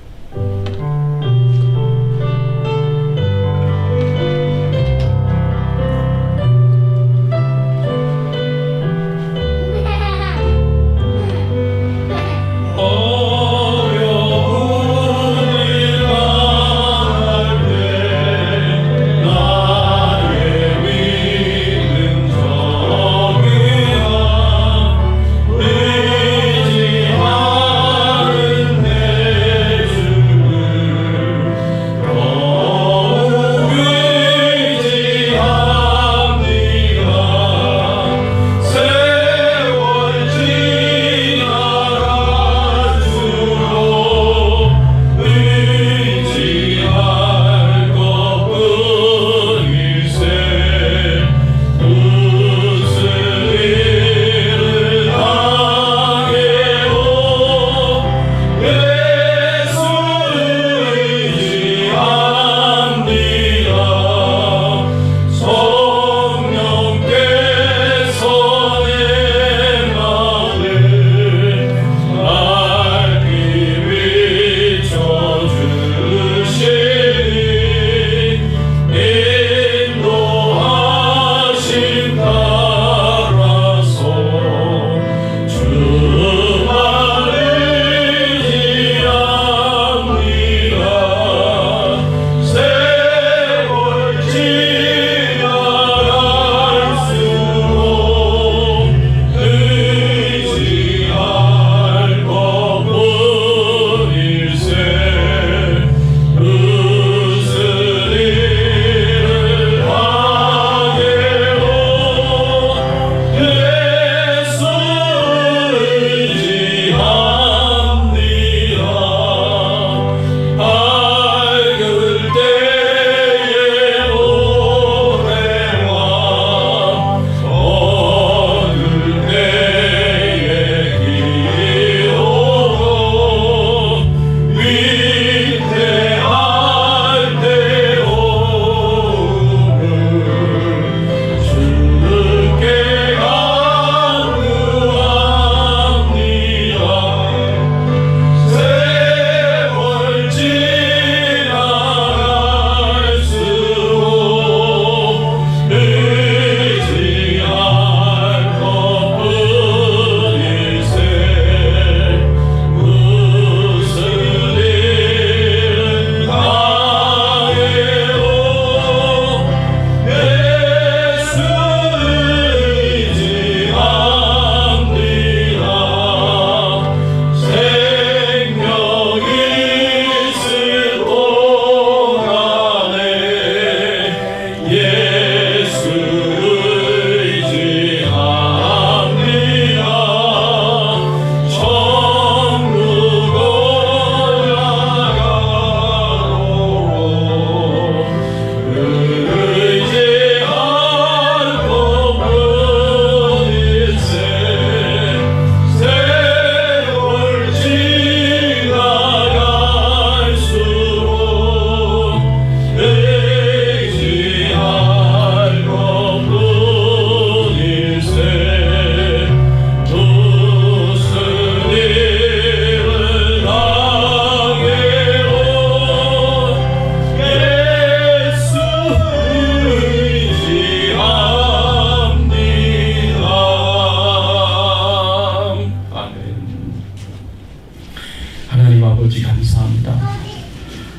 아버지 감사합니다.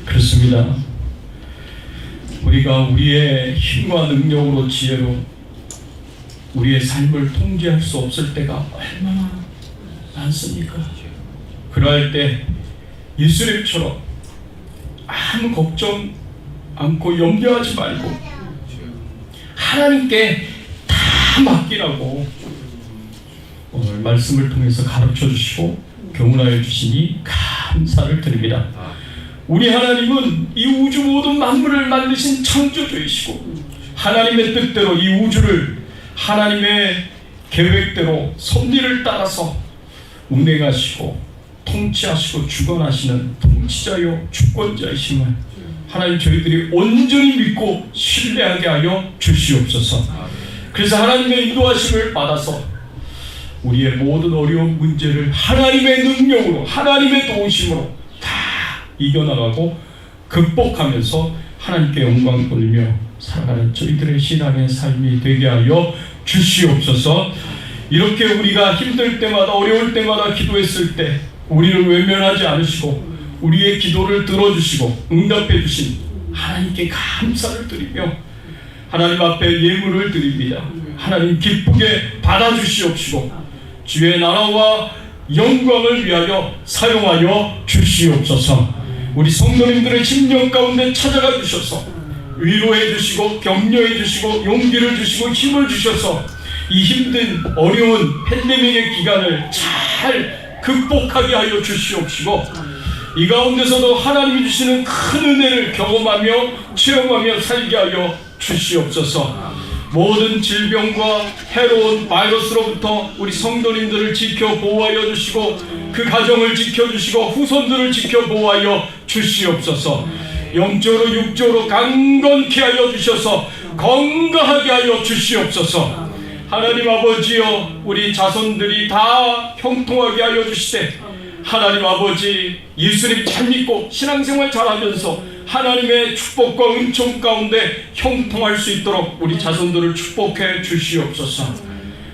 그렇습니다. 우리가 우리의 힘과 능력으로 지혜로 우리의 삶을 통제할 수 없을 때가 얼마나 많습니까? 그럴 때 예수님처럼 아무 걱정 않고 염려하지 말고 하나님께 다 맡기라고 오늘 말씀을 통해서 가르쳐 주시고 교훈하여 주시니 감사를 드립니다. 우리 하나님은 이 우주 모든 만물을 만드신 창조주이시고 하나님의 뜻대로 이 우주를 하나님의 계획대로 섭리를 따라서 운행하시고 통치하시고 주관하시는 통치자요 주권자이심을 하나님 저희들이 온전히 믿고 신뢰하게 하여 주시옵소서. 그래서 하나님의 인도하심을 받아서 우리의 모든 어려운 문제를 하나님의 능력으로 하나님의 도우심으로 다 이겨나가고 극복하면서 하나님께 영광 돌리며 살아가는 저희들의 신앙의 삶이 되게 하여 주시옵소서. 이렇게 우리가 힘들 때마다 어려울 때마다 기도했을 때 우리를 외면하지 않으시고 우리의 기도를 들어주시고 응답해 주신 하나님께 감사를 드리며 하나님 앞에 예물을 드립니다. 하나님 기쁘게 받아주시옵시고 주의 나라와 영광을 위하여 사용하여 주시옵소서. 우리 성도님들의 심령 가운데 찾아가 주셔서 위로해 주시고 격려해 주시고 용기를 주시고 힘을 주셔서 이 힘든 어려운 팬데믹의 기간을 잘 극복하게 하여 주시옵시고 이 가운데서도 하나님이 주시는 큰 은혜를 경험하며 체험하며 살게 하여 주시옵소서. 모든 질병과 해로운 바이러스로부터 우리 성도님들을 지켜 보호하여 주시고 그 가정을 지켜주시고 후손들을 지켜 보호하여 주시옵소서. 영적으로 육적으로 강건케 하여 주셔서 건강하게 하여 주시옵소서. 하나님 아버지여 우리 자손들이 다 형통하게 하여 주시되 하나님 아버지 예수님 잘 믿고 신앙생활 잘하면서 하나님의 축복과 은총 가운데 형통할 수 있도록 우리 자손들을 축복해 주시옵소서.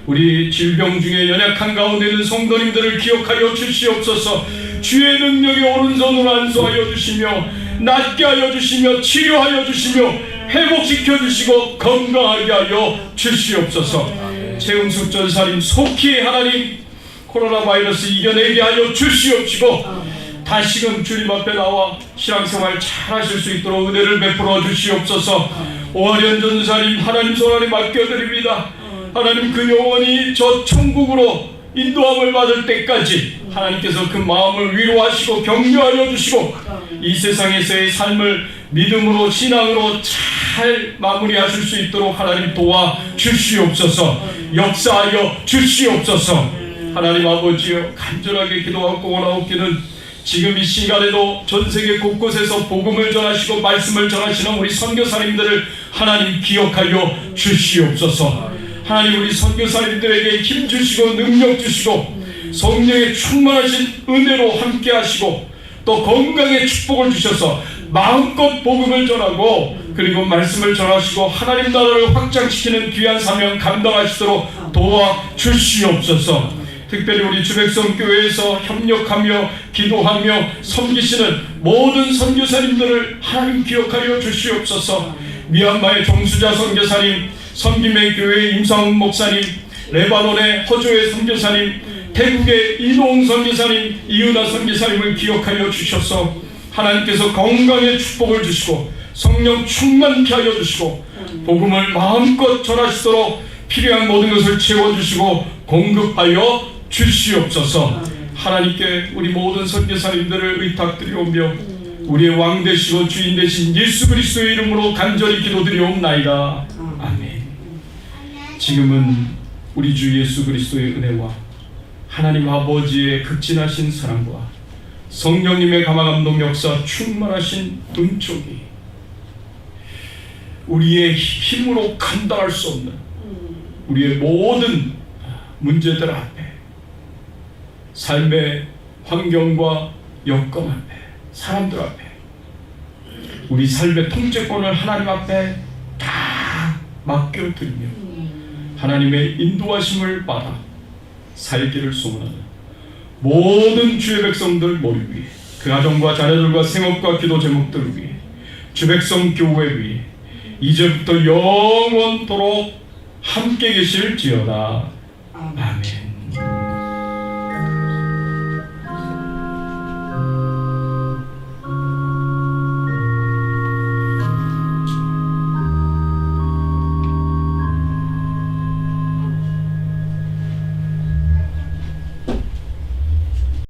우리 질병 중에 연약한 가운데 있는 성도님들을 기억하여 주시옵소서. 주의 능력이 오른손으로 안수하여 주시며 낫게 하여 주시며 치료하여 주시며 회복시켜 주시고 건강하게 하여 주시옵소서. 최은숙 전사님 속히 하나님 코로나 바이러스 이겨내게 하여 주시옵시고 다시금 주님 앞에 나와 신앙생활 잘 하실 수 있도록 은혜를 베풀어 주시옵소서. 오하련 전사님 하나님 손 안에 맡겨드립니다. 하나님 그 영혼이 저 천국으로 인도함을 받을 때까지 하나님께서 그 마음을 위로하시고 격려하여 주시고 이 세상에서의 삶을 믿음으로 신앙으로 잘 마무리하실 수 있도록 하나님 도와 주시옵소서. 역사하여 주시옵소서. 하나님 아버지여 간절하게 기도하고 원하옵기는 지금 이 시간에도 전세계 곳곳에서 복음을 전하시고 말씀을 전하시는 우리 선교사님들을 하나님 기억하여 주시옵소서. 하나님 우리 선교사님들에게 힘 주시고 능력 주시고 성령의 충만하신 은혜로 함께 하시고 또 건강의 축복을 주셔서 마음껏 복음을 전하고 그리고 말씀을 전하시고 하나님 나라를 확장시키는 귀한 사명 감당하시도록 도와 주시옵소서. 특별히 우리 주백성교회에서 협력하며 기도하며 섬기시는 모든 선교사님들을 하나님 기억하여 주시옵소서. 미얀마의 정수자 선교사님, 섬김의 교회 임상훈 목사님, 레바논의 허조의 선교사님, 태국의 이노홍 선교사님, 이은하 선교사님을 기억하여 주셔서 하나님께서 건강의 축복을 주시고 성령 충만케 하여 주시고 복음을 마음껏 전하시도록 필요한 모든 것을 채워주시고 공급하여 주시옵소서. 하나님께 우리 모든 선교사님들을 의탁드리오며 우리의 왕 되시고 주인 되신 예수 그리스도의 이름으로 간절히 기도드리옵나이다. 아멘. 지금은 우리 주 예수 그리스도의 은혜와 하나님 아버지의 극진하신 사랑과 성령님의 감화감동 역사 충만하신 은총이 우리의 힘으로 감당할 수 없는 우리의 모든 문제들 앞에 삶의 환경과 여건 앞에 사람들 앞에 우리 삶의 통제권을 하나님 앞에 다 맡겨드리며 하나님의 인도하심을 받아 살기를 소원하는 모든 주의 백성들 머리 위에 그 가정과 자녀들과 생업과 기도 제목들 위해 주 백성 교회 위해 이제부터 영원토록 함께 계실지어다. 아멘.